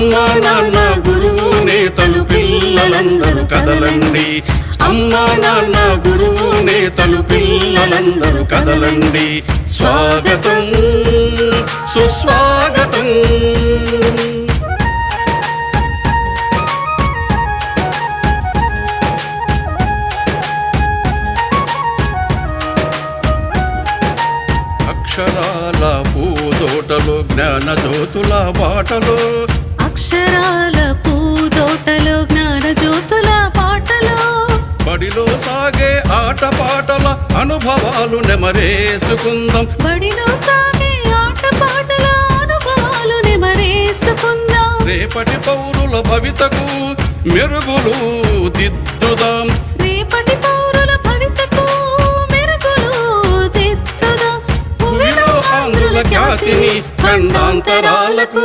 అమ్మా నాన్న గురువు నేతలు పిల్లలందరూ కదలండి. అమ్మా నాన్న గురువు నేతలు పిల్లలందరూ కదలండి. స్వాగతం సుస్వాగతం. అక్షరాల పూదోటలో జ్ఞాన జ్యోతుల బాటలో, అక్షరాల పూదోటలో జ్ఞాన జ్యోతుల బాటలో, బడిలో సాగే ఆట పాటల అనుభవాలు నెమరేసుకుందాం. బడిలో సాగే ఆట పాటల అనుభవాలు నెమరేసుకుందాం. రేపటి పౌరుల భవితకు మెరుగులు దిద్దుదాం. రేపటి పౌరుల భవితకు మెరుగులు దిద్దుదాం. భూమిలో ఆంధ్రుల ఖ్యాతిని ఖండాంతరాలకు